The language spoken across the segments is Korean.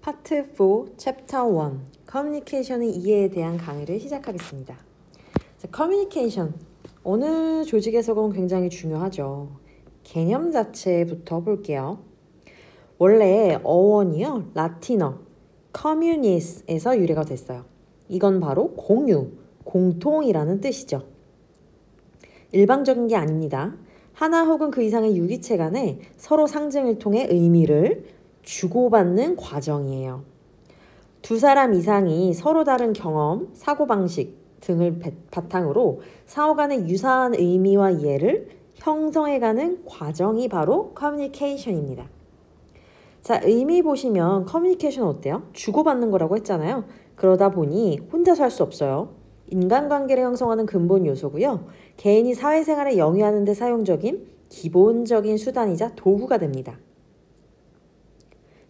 파트 4, 챕터 1, 커뮤니케이션의 이해에 대한 강의를 시작하겠습니다. 자, 커뮤니케이션, 어느 조직에서건 굉장히 중요하죠. 개념 자체부터 볼게요. 원래 어원이요, 라틴어, communis에서 유래가 됐어요. 이건 바로 공유, 공통이라는 뜻이죠. 일방적인 게 아닙니다. 하나 혹은 그 이상의 유기체 간에 서로 상징을 통해 의미를 주고받는 과정이에요. 두 사람 이상이 서로 다른 경험, 사고방식 등을 바탕으로 상호 간의 유사한 의미와 이해를 형성해가는 과정이 바로 커뮤니케이션입니다. 자, 의미 보시면 커뮤니케이션 어때요? 주고받는 거라고 했잖아요. 그러다 보니 혼자서 할 수 없어요. 인간관계를 형성하는 근본 요소고요. 개인이 사회생활에 영위하는 데 사용적인 기본적인 수단이자 도구가 됩니다.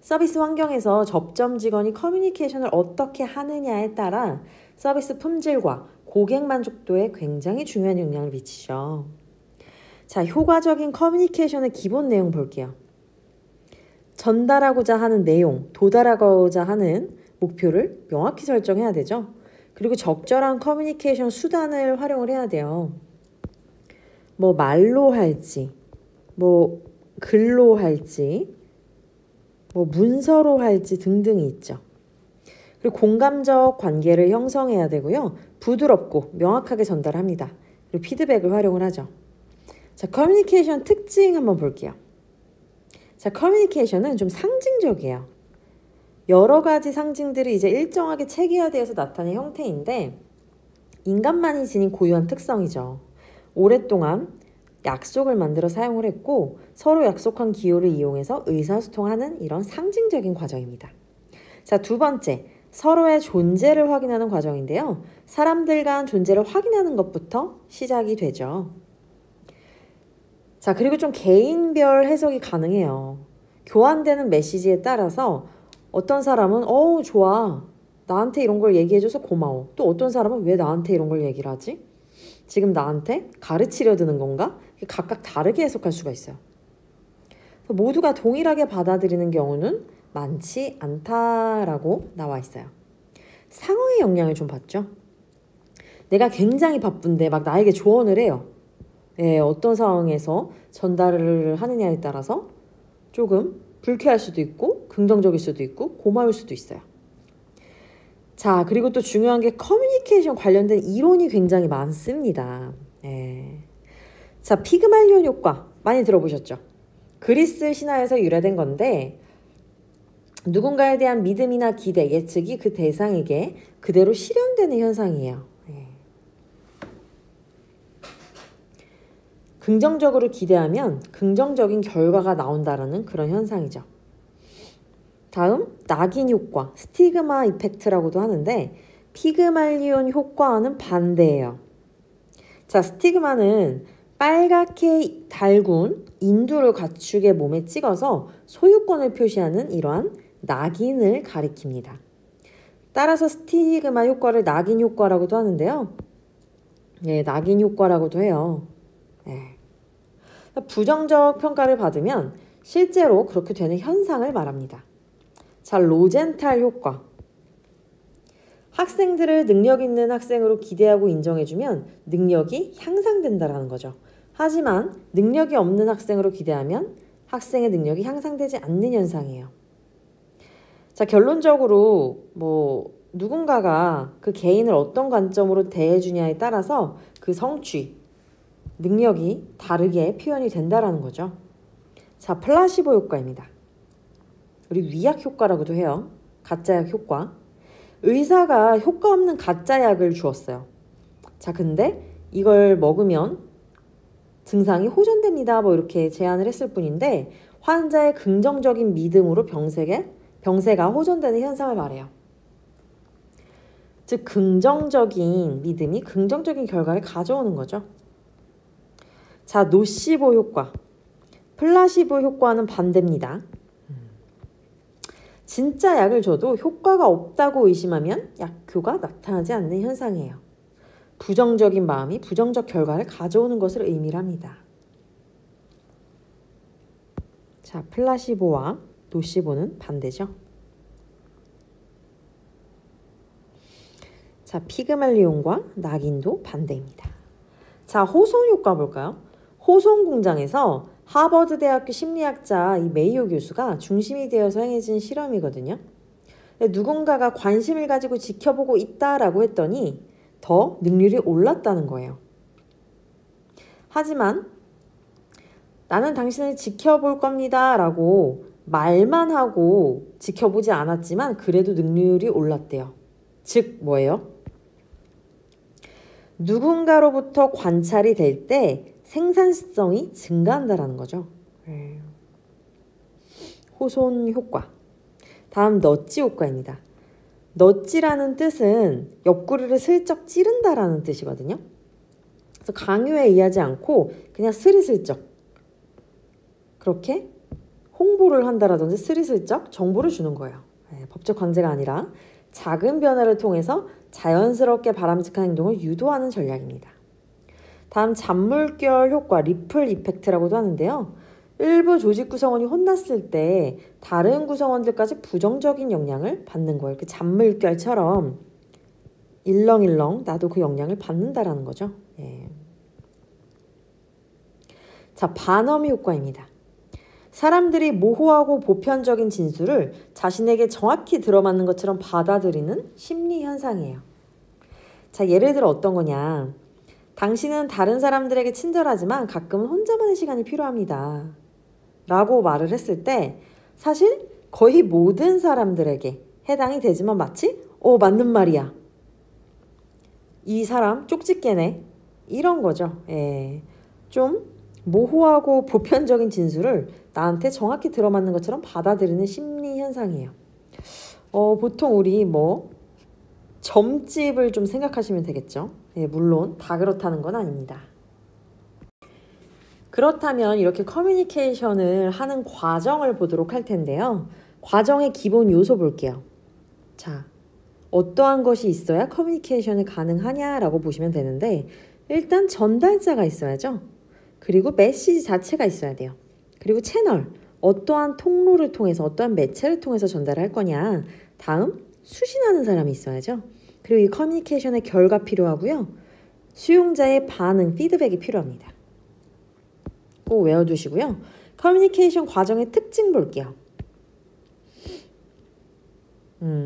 서비스 환경에서 접점 직원이 커뮤니케이션을 어떻게 하느냐에 따라 서비스 품질과 고객 만족도에 굉장히 중요한 영향을 미치죠. 자, 효과적인 커뮤니케이션의 기본 내용 볼게요. 전달하고자 하는 내용, 도달하고자 하는 목표를 명확히 설정해야 되죠. 그리고 적절한 커뮤니케이션 수단을 활용을 해야 돼요. 뭐 말로 할지, 뭐 글로 할지, 뭐 문서로 할지 등등이 있죠. 그리고 공감적 관계를 형성해야 되고요. 부드럽고 명확하게 전달합니다. 그리고 피드백을 활용을 하죠. 자, 커뮤니케이션 특징 한번 볼게요. 자, 커뮤니케이션은 좀 상징적이에요. 여러 가지 상징들을 이제 일정하게 체계화되어서 나타낸 형태인데 인간만이 지닌 고유한 특성이죠. 오랫동안 약속을 만들어 사용을 했고 서로 약속한 기호를 이용해서 의사소통하는 이런 상징적인 과정입니다. 자, 두 번째, 서로의 존재를 확인하는 과정인데요. 사람들 간 존재를 확인하는 것부터 시작이 되죠. 자, 그리고 좀 개인별 해석이 가능해요. 교환되는 메시지에 따라서 어떤 사람은 좋아, 나한테 이런 걸 얘기해줘서 고마워. 또 어떤 사람은 왜 나한테 이런 걸 얘기를 하지? 지금 나한테 가르치려 드는 건가? 각각 다르게 해석할 수가 있어요. 모두가 동일하게 받아들이는 경우는 많지 않다라고 나와 있어요. 상황의 영향을 좀 받죠. 내가 굉장히 바쁜데 막 나에게 조언을 해요. 어떤 상황에서 전달을 하느냐에 따라서 조금 불쾌할 수도 있고 긍정적일 수도 있고 고마울 수도 있어요. 자, 그리고 또 중요한 게 커뮤니케이션 관련된 이론이 굉장히 많습니다. 자, 피그말리온 효과 많이 들어보셨죠? 그리스 신화에서 유래된 건데 누군가에 대한 믿음이나 기대, 예측이 그 대상에게 그대로 실현되는 현상이에요. 긍정적으로 기대하면 긍정적인 결과가 나온다는 그런 현상이죠. 다음, 낙인 효과, 스티그마 이펙트라고도 하는데 피그말리온 효과와는 반대예요. 자, 스티그마는 빨갛게 달군 인두를 가축의 몸에 찍어서 소유권을 표시하는 이러한 낙인을 가리킵니다. 따라서 스티그마 효과를 낙인 효과라고도 하는데요. 낙인 효과라고도 해요. 부정적 평가를 받으면 실제로 그렇게 되는 현상을 말합니다. 자, 로젠탈 효과. 학생들을 능력 있는 학생으로 기대하고 인정해주면 능력이 향상된다는 거죠. 하지만 능력이 없는 학생으로 기대하면 학생의 능력이 향상되지 않는 현상이에요. 자, 결론적으로 누군가가 그 개인을 어떤 관점으로 대해주냐에 따라서 그 성취, 능력이 다르게 표현이 된다는 거죠. 자, 플라시보 효과입니다. 우리 위약 효과라고도 해요. 가짜약 효과. 의사가 효과 없는 가짜약을 주었어요. 자, 근데 이걸 먹으면 증상이 호전됩니다. 이렇게 제안을 했을 뿐인데 환자의 긍정적인 믿음으로 병세가 호전되는 현상을 말해요. 즉, 긍정적인 믿음이 긍정적인 결과를 가져오는 거죠. 자, 노시보 효과. 플라시보 효과는 반대입니다. 진짜 약을 줘도 효과가 없다고 의심하면 약효가 나타나지 않는 현상이에요. 부정적인 마음이 부정적 결과를 가져오는 것을 의미를 합니다. 자, 플라시보와 노시보는 반대죠. 자, 피그말리온과 낙인도 반대입니다. 자, 호손 효과 볼까요? 호손 공장에서 하버드 대학교 심리학자 이 메이오 교수가 중심이 되어서 행해진 실험이거든요. 누군가가 관심을 가지고 지켜보고 있다라고 했더니 더 능률이 올랐다는 거예요. 하지만 나는 당신을 지켜볼 겁니다 라고 말만 하고 지켜보지 않았지만 그래도 능률이 올랐대요. 즉 뭐예요? 누군가로부터 관찰이 될 때 생산성이 증가한다라는 거죠. 호손 효과. 다음 넛지 효과입니다. 넛지라는 뜻은 옆구리를 슬쩍 찌른다라는 뜻이거든요. 그래서 강요에 의하지 않고 그냥 스리슬쩍 그렇게 홍보를 한다라든지 스리슬쩍 정보를 주는 거예요. 법적 강제가 아니라 작은 변화를 통해서 자연스럽게 바람직한 행동을 유도하는 전략입니다. 다음 잔물결 효과, 리플 이펙트라고도 하는데요. 일부 조직 구성원이 혼났을 때 다른 구성원들까지 부정적인 영향을 받는 거예요. 이렇게 잔물결처럼 일렁일렁 나도 그 영향을 받는다라는 거죠. 예. 자, 반어미 효과입니다. 사람들이 모호하고 보편적인 진술을 자신에게 정확히 들어맞는 것처럼 받아들이는 심리 현상이에요. 자, 예를 들어 어떤 거냐. 당신은 다른 사람들에게 친절하지만 가끔은 혼자만의 시간이 필요합니다. 라고 말을 했을 때 사실 거의 모든 사람들에게 해당이 되지만 마치 맞는 말이야. 이 사람 쪽집게네. 이런 거죠. 예. 좀 모호하고 보편적인 진술을 나한테 정확히 들어맞는 것처럼 받아들이는 심리 현상이에요. 보통 우리 점집을 좀 생각하시면 되겠죠. 예, 물론 다 그렇다는 건 아닙니다. 그렇다면 이렇게 커뮤니케이션을 하는 과정을 보도록 할 텐데요. 과정의 기본 요소 볼게요. 자, 어떠한 것이 있어야 커뮤니케이션이 가능하냐라고 보시면 되는데 일단 전달자가 있어야죠. 그리고 메시지 자체가 있어야 돼요. 그리고 채널, 어떠한 통로를 통해서 어떠한 매체를 통해서 전달할 거냐. 다음, 수신하는 사람이 있어야죠. 그리고 이 커뮤니케이션의 결과 필요하고요. 수용자의 반응, 피드백이 필요합니다. 꼭 외워두시고요. 커뮤니케이션 과정의 특징 볼게요.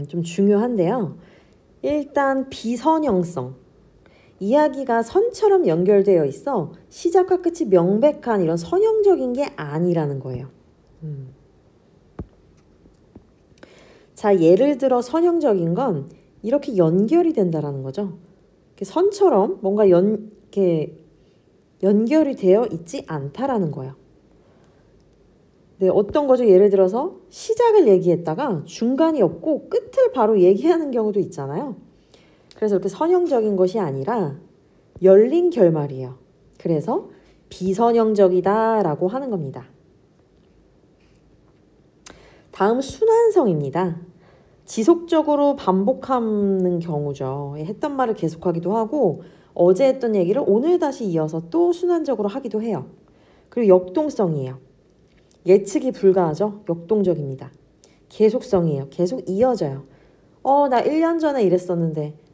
좀 중요한데요. 일단 비선형성. 이야기가 선처럼 연결되어 있어 시작과 끝이 명백한 이런 선형적인 게 아니라는 거예요. 자, 예를 들어 선형적인 건 이렇게 연결이 된다라는 거죠. 선처럼 뭔가 이렇게 연결이 되어 있지 않다라는 거예요. 네, 어떤 거죠? 예를 들어서 시작을 얘기했다가 중간이 없고 끝을 바로 얘기하는 경우도 있잖아요. 그래서 이렇게 선형적인 것이 아니라 열린 결말이에요. 그래서 비선형적이다라고 하는 겁니다. 다음 순환성입니다. 지속적으로 반복하는 경우죠. 했던 말을 계속하기도 하고 어제 했던 얘기를 오늘 다시 이어서 또 순환적으로 하기도 해요. 그리고 역동성이에요. 예측이 불가하죠. 역동적입니다. 계속성이에요. 계속 이어져요. 나 1년 전에 이랬었는데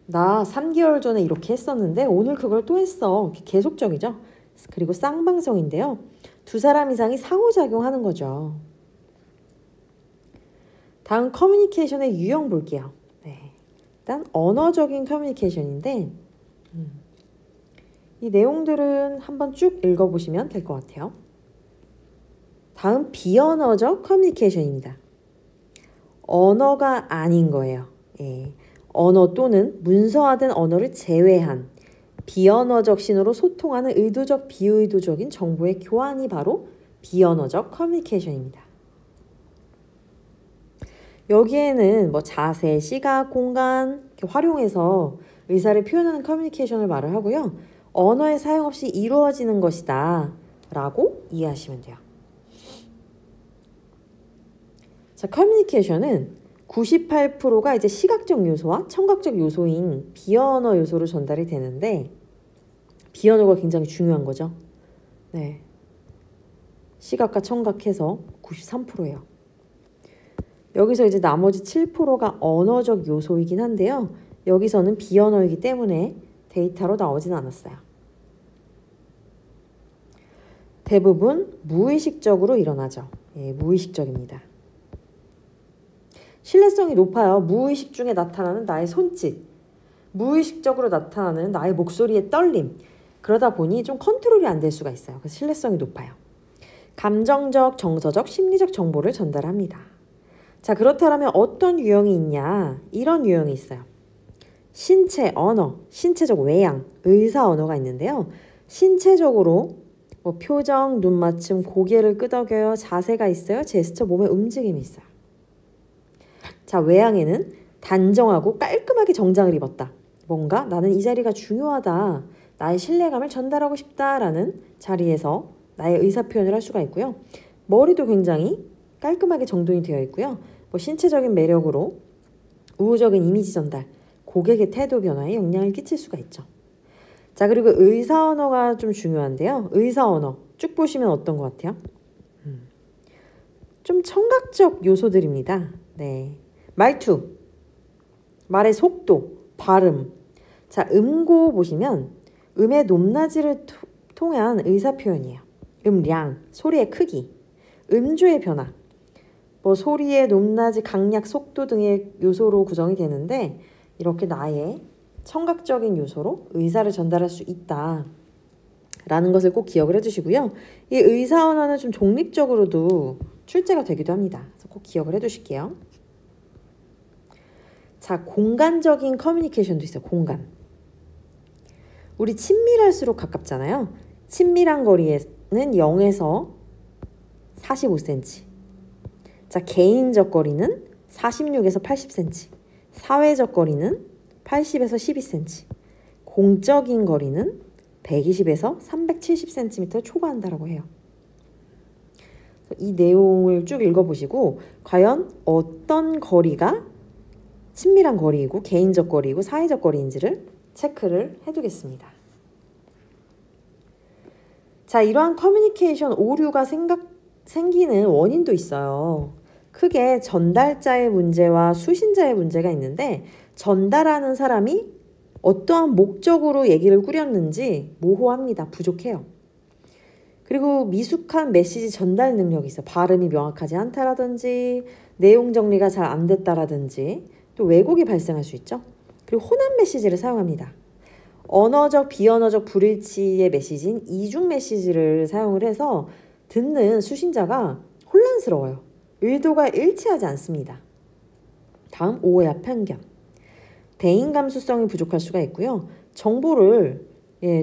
나 3개월 전에 이렇게 했었는데 오늘 그걸 또 했어. 계속적이죠. 그리고 쌍방성인데요. 두 사람 이상이 상호작용하는 거죠. 다음 커뮤니케이션의 유형 볼게요. 네. 일단 언어적인 커뮤니케이션인데 이 내용들은 한번 쭉 읽어보시면 될 것 같아요. 다음 비언어적 커뮤니케이션입니다. 언어가 아닌 거예요. 예. 언어 또는 문서화된 언어를 제외한 비언어적 신호로 소통하는 의도적, 비의도적인 정보의 교환이 바로 비언어적 커뮤니케이션입니다. 여기에는 자세, 시각, 공간 이렇게 활용해서 의사를 표현하는 커뮤니케이션을 말을 하고요. 언어의 사용 없이 이루어지는 것이다 라고 이해하시면 돼요. 자, 커뮤니케이션은 98%가 이제 시각적 요소와 청각적 요소인 비언어 요소로 전달이 되는데 비언어가 굉장히 중요한 거죠. 네. 시각과 청각해서 93%예요. 여기서 이제 나머지 7%가 언어적 요소이긴 한데요. 여기서는 비언어이기 때문에 데이터로 나오진 않았어요. 대부분 무의식적으로 일어나죠. 예, 무의식적입니다. 신뢰성이 높아요. 무의식 중에 나타나는 나의 손짓, 무의식적으로 나타나는 나의 목소리의 떨림, 그러다 보니 좀 컨트롤이 안 될 수가 있어요. 그래서 신뢰성이 높아요. 감정적, 정서적, 심리적 정보를 전달합니다. 자, 그렇다면 어떤 유형이 있냐? 이런 유형이 있어요. 신체 언어, 신체적 외양, 의사 언어가 있는데요. 신체적으로 뭐 표정, 눈 맞춤, 고개를 끄덕여요, 자세가 있어요, 제스처, 몸의 움직임이 있어요. 자, 외양에는 단정하고 깔끔하게 정장을 입었다. 뭔가 나는 이 자리가 중요하다. 나의 신뢰감을 전달하고 싶다라는 자리에서 나의 의사표현을 할 수가 있고요. 머리도 굉장히 깔끔하게 정돈이 되어 있고요. 뭐 신체적인 매력으로 우호적인 이미지 전달, 고객의 태도 변화에 영향을 끼칠 수가 있죠. 자, 그리고 의사 언어가 좀 중요한데요. 의사 언어 쭉 보시면 어떤 것 같아요? 좀 청각적 요소들입니다. 네, 말투, 말의 속도, 발음. 자, 음고 보시면 음의 높낮이를 통한 의사 표현이에요. 음량, 소리의 크기, 음주의 변화, 뭐 소리의 높낮이, 강약, 속도 등의 요소로 구성이 되는데 이렇게 나의 청각적인 요소로 의사를 전달할 수 있다 라는 것을 꼭 기억을 해주시고요. 이 의사 언어는 좀 독립적으로도 출제가 되기도 합니다. 그래서 꼭 기억을 해두실게요. 자, 공간적인 커뮤니케이션도 있어요. 공간. 우리 친밀할수록 가깝잖아요. 친밀한 거리에는 0에서 45cm. 자, 개인적 거리는 46에서 80cm. 사회적 거리는 80에서 12cm. 공적인 거리는 120에서 370cm 초과한다라고 해요. 이 내용을 쭉 읽어보시고 과연 어떤 거리가 친밀한 거리이고 개인적 거리이고 사회적 거리인지를 체크를 해두겠습니다. 자, 이러한 커뮤니케이션 오류가 생기는 원인도 있어요. 크게 전달자의 문제와 수신자의 문제가 있는데 전달하는 사람이 어떠한 목적으로 얘기를 꾸렸는지 모호합니다. 부족해요. 그리고 미숙한 메시지 전달 능력이 있어요. 발음이 명확하지 않다라든지 내용 정리가 잘 안 됐다라든지 또 왜곡이 발생할 수 있죠. 그리고 혼합 메시지를 사용합니다. 언어적, 비언어적 불일치의 메시지인 이중 메시지를 사용을 해서 듣는 수신자가 혼란스러워요. 의도가 일치하지 않습니다. 다음, 오해와 편견. 대인 감수성이 부족할 수가 있고요. 정보를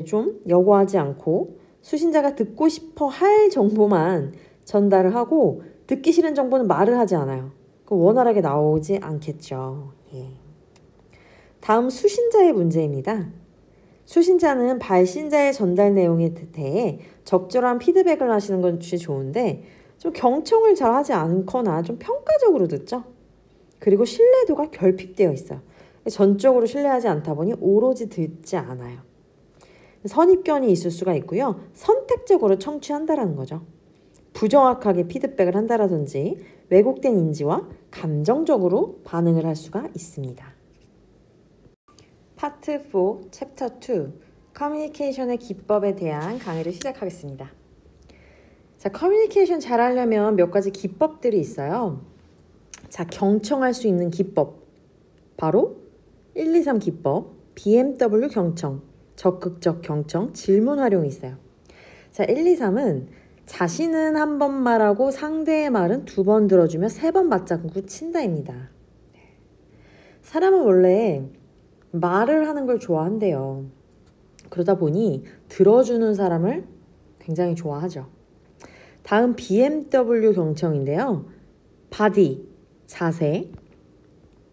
좀 여과하지 않고 수신자가 듣고 싶어 할 정보만 전달을 하고 듣기 싫은 정보는 말을 하지 않아요. 원활하게 나오지 않겠죠. 예. 다음, 수신자의 문제입니다. 수신자는 발신자의 전달 내용에 대해 적절한 피드백을 하시는 것이 좋은데 좀 경청을 잘 하지 않거나 좀 평가적으로 듣죠. 그리고 신뢰도가 결핍되어 있어요. 전적으로 신뢰하지 않다 보니 오로지 듣지 않아요. 선입견이 있을 수가 있고요. 선택적으로 청취한다라는 거죠. 부정확하게 피드백을 한다라든지 왜곡된 인지와 감정적으로 반응을 할 수가 있습니다. 파트 4, 챕터 2, 커뮤니케이션의 기법에 대한 강의를 시작하겠습니다. 자, 커뮤니케이션 잘하려면 몇 가지 기법들이 있어요. 자, 경청할 수 있는 기법. 바로 1, 2, 3 기법, BMW 경청, 적극적 경청, 질문 활용이 있어요. 자, 1, 2, 3은 자신은 한 번 말하고 상대의 말은 2번 들어주며 3번 맞장구 친다입니다. 사람은 원래 말을 하는 걸 좋아한대요. 그러다 보니 들어주는 사람을 굉장히 좋아하죠. 다음 BMW 경청인데요. 바디, 자세,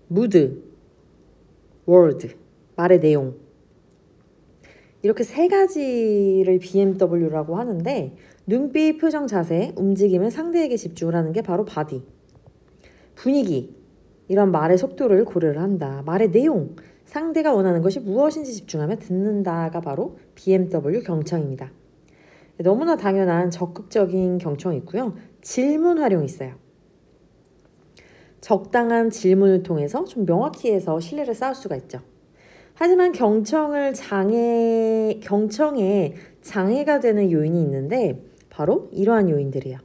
무드, 월드, 말의 내용. 이렇게 3가지를 BMW라고 하는데 눈빛, 표정, 자세, 움직임을 상대에게 집중을 하는 게 바로 바디. 분위기, 이런 말의 속도를 고려를 한다. 말의 내용, 상대가 원하는 것이 무엇인지 집중하며 듣는다가 바로 BMW 경청입니다. 너무나 당연한 적극적인 경청이 있고요. 질문 활용이 있어요. 적당한 질문을 통해서 좀 명확히 해서 신뢰를 쌓을 수가 있죠. 하지만 경청에 장애가 되는 요인이 있는데 바로 이러한 요인들이에요.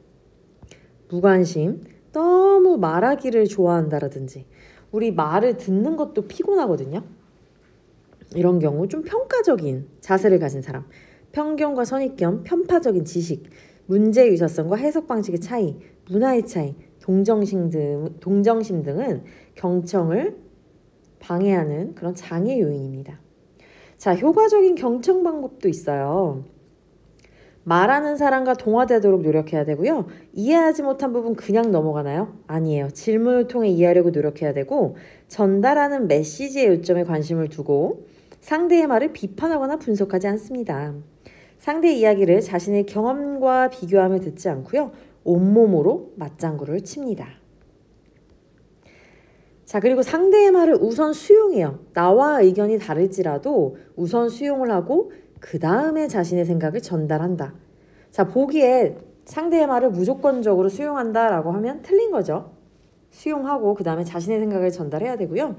무관심, 너무 말하기를 좋아한다라든지 우리 말을 듣는 것도 피곤하거든요. 이런 경우 좀 평가적인 자세를 가진 사람, 편견과 선입견, 편파적인 지식, 문제 유사성과 해석 방식의 차이, 문화의 차이, 동정심 등은 경청을 방해하는 그런 장애 요인입니다. 자, 효과적인 경청 방법도 있어요. 말하는 사람과 동화되도록 노력해야 되고요. 이해하지 못한 부분 그냥 넘어가나요? 아니에요. 질문을 통해 이해하려고 노력해야 되고 전달하는 메시지의 요점에 관심을 두고 상대의 말을 비판하거나 분석하지 않습니다. 상대의 이야기를 자신의 경험과 비교하며 듣지 않고요. 온몸으로 맞장구를 칩니다. 자, 그리고 상대의 말을 우선 수용해요. 나와 의견이 다를지라도 우선 수용을 하고 그 다음에 자신의 생각을 전달한다. 자, 보기에 상대의 말을 무조건적으로 수용한다라고 하면 틀린 거죠. 수용하고 그 다음에 자신의 생각을 전달해야 되고요.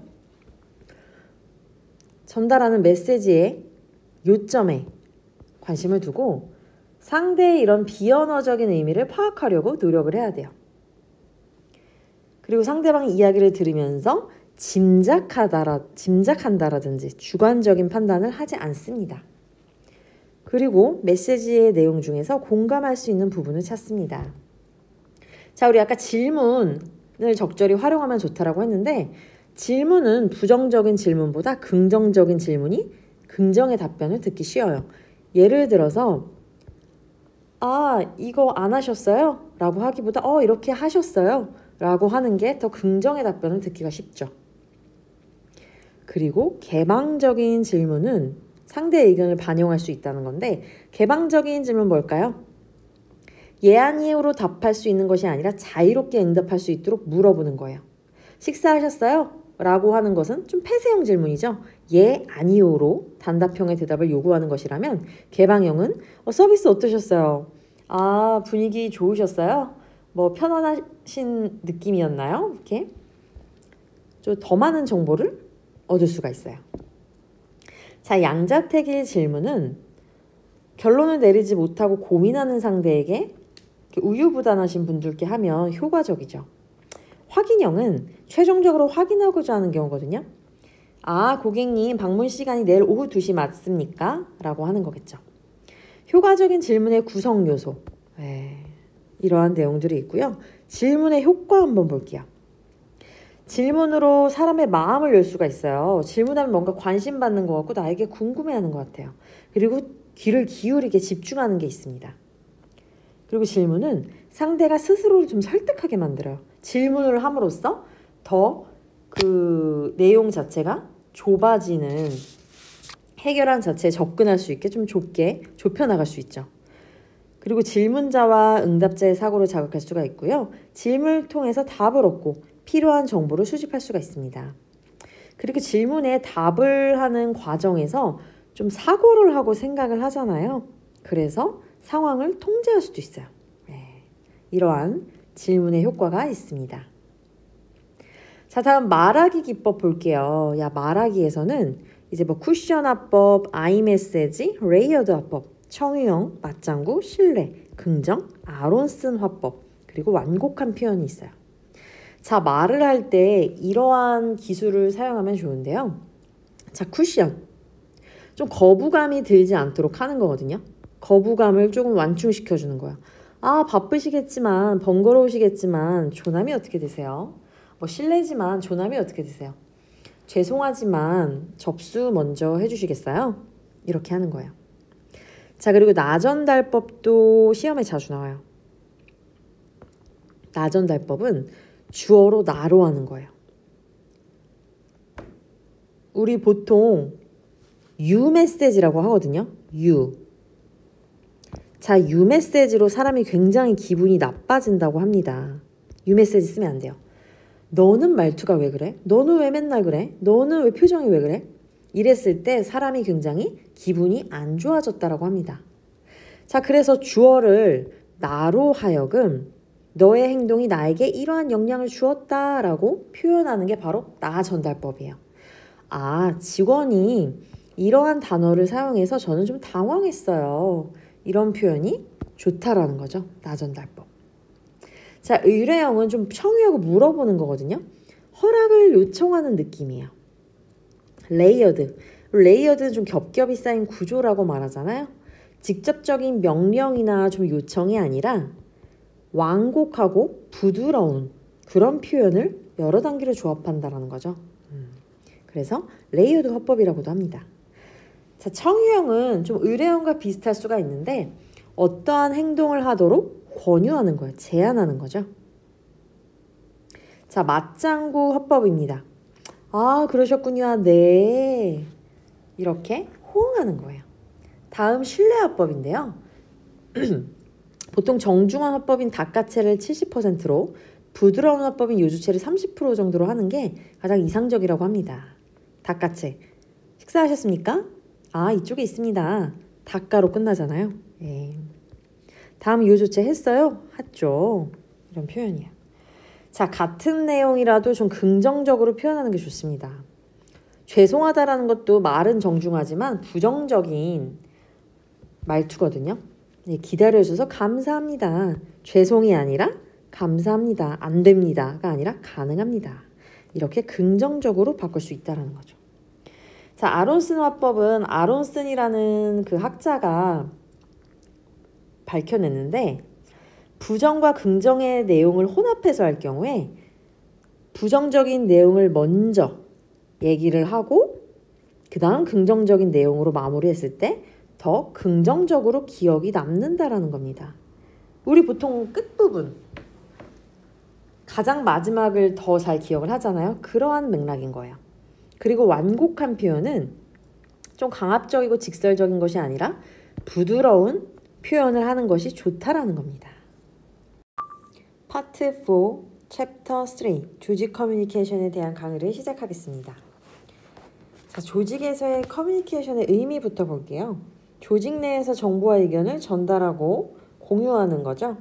전달하는 메시지의 요점에 관심을 두고 상대의 이런 비언어적인 의미를 파악하려고 노력을 해야 돼요. 그리고 상대방의 이야기를 들으면서 짐작한다라든지 주관적인 판단을 하지 않습니다. 그리고 메시지의 내용 중에서 공감할 수 있는 부분을 찾습니다. 자, 우리 아까 질문을 적절히 활용하면 좋다라고 했는데 질문은 부정적인 질문보다 긍정적인 질문이 긍정의 답변을 듣기 쉬워요. 예를 들어서 이거 안 하셨어요? 라고 하기보다 이렇게 하셨어요? 라고 하는 게 더 긍정의 답변을 듣기가 쉽죠. 그리고 개방적인 질문은 상대의 의견을 반영할 수 있다는 건데 개방적인 질문 뭘까요? 예, 아니요로 답할 수 있는 것이 아니라 자유롭게 응답할 수 있도록 물어보는 거예요. 식사하셨어요? 라고 하는 것은 좀 폐쇄형 질문이죠. 예, 아니요로 단답형의 대답을 요구하는 것이라면 개방형은 서비스 어떠셨어요? 분위기 좋으셨어요? 뭐 편안하신 느낌이었나요? 이렇게 좀 더 많은 정보를 얻을 수가 있어요. 자, 양자택일 질문은 결론을 내리지 못하고 고민하는 상대에게 우유부단하신 분들께 하면 효과적이죠. 확인형은 최종적으로 확인하고자 하는 경우거든요. 고객님 방문 시간이 내일 오후 2시 맞습니까? 라고 하는 거겠죠. 효과적인 질문의 구성 요소. 이러한 내용들이 있고요. 질문의 효과 한번 볼게요. 질문으로 사람의 마음을 열 수가 있어요. 질문하면 뭔가 관심 받는 것 같고 나에게 궁금해하는 것 같아요. 그리고 귀를 기울이게 집중하는 게 있습니다. 그리고 질문은 상대가 스스로를 좀 설득하게 만들어요. 질문을 함으로써 더 그 내용 자체가 좁아지는 해결한 자체에 접근할 수 있게 좀 좁혀나갈 수 있죠. 그리고 질문자와 응답자의 사고를 자극할 수가 있고요. 질문을 통해서 답을 얻고 필요한 정보를 수집할 수가 있습니다. 그리고 질문에 답을 하는 과정에서 좀 사고를 하고 생각을 하잖아요. 그래서 상황을 통제할 수도 있어요. 이러한 질문의 효과가 있습니다. 자, 다음 말하기 기법 볼게요. 말하기에서는 이제 쿠션 화법, 아이메시지, 레이어드 화법, 청유형, 맞장구, 신뢰, 긍정, 아론슨 화법, 그리고 완곡한 표현이 있어요. 자, 말을 할 때 이러한 기술을 사용하면 좋은데요. 자, 쿠션. 좀 거부감이 들지 않도록 하는 거거든요. 거부감을 조금 완충시켜주는 거야. 바쁘시겠지만, 번거로우시겠지만, 조남이 어떻게 되세요? 실례지만 조남이 어떻게 되세요? 죄송하지만 접수 먼저 해주시겠어요? 이렇게 하는 거예요. 자, 그리고 나전달법도 시험에 자주 나와요. 나전달법은 주어로 나로 하는 거예요. 우리 보통 유메시지라고 하거든요. 자, 유메시지로 사람이 굉장히 기분이 나빠진다고 합니다. 유메시지 쓰면 안 돼요. 너는 말투가 왜 그래? 너는 왜 맨날 그래? 너는 왜 표정이 왜 그래? 이랬을 때 사람이 굉장히 기분이 안 좋아졌다라고 합니다. 자, 그래서 주어를 나로 하여금 너의 행동이 나에게 이러한 영향을 주었다라고 표현하는 게 바로 나 전달법이에요. 아, 직원이 이러한 단어를 사용해서 저는 좀 당황했어요. 이런 표현이 좋다라는 거죠. 나전달법. 자, 의뢰형은 좀 청유하고 물어보는 거거든요. 허락을 요청하는 느낌이에요. 레이어드. 레이어드는 좀 겹겹이 쌓인 구조라고 말하잖아요. 직접적인 명령이나 좀 요청이 아니라 완곡하고 부드러운 그런 표현을 여러 단계로 조합한다라는 거죠. 그래서 레이어드 화법이라고도 합니다. 자, 청유형은 좀 의뢰형과 비슷할 수가 있는데 어떠한 행동을 하도록 권유하는 거예요. 제안하는 거죠. 자, 맞장구 화법입니다. 아, 그러셨군요. 네. 이렇게 호응하는 거예요. 다음 신뢰 화법인데요. 보통 정중한 화법인 닭가체를 70%로 부드러운 화법인 요주체를 30% 정도로 하는 게 가장 이상적이라고 합니다. 닭가체. 식사하셨습니까? 아, 이쪽에 있습니다. 닭가로 끝나잖아요. 예. 다음 요조체 했어요? 했죠. 이런 표현이에요. 자, 같은 내용이라도 좀 긍정적으로 표현하는 게 좋습니다. 죄송하다라는 것도 말은 정중하지만 부정적인 말투거든요. 네, 기다려주셔서 감사합니다. 죄송이 아니라 감사합니다. 안 됩니다가 아니라 가능합니다. 이렇게 긍정적으로 바꿀 수 있다는 거죠. 자, 아론슨 화법은 아론슨이라는 그 학자가 밝혀냈는데 부정과 긍정의 내용을 혼합해서 할 경우에 부정적인 내용을 먼저 얘기를 하고 그 다음 긍정적인 내용으로 마무리했을 때 더 긍정적으로 기억이 남는다라는 겁니다. 우리 보통 끝부분 가장 마지막을 더 잘 기억을 하잖아요. 그러한 맥락인 거예요. 그리고 완곡한 표현은 좀 강압적이고 직설적인 것이 아니라 부드러운 표현을 하는 것이 좋다라는 겁니다. 파트 4, 챕터 3, 조직 커뮤니케이션에 대한 강의를 시작하겠습니다. 자, 조직에서의 커뮤니케이션의 의미부터 볼게요. 조직 내에서 정보와 의견을 전달하고 공유하는 거죠.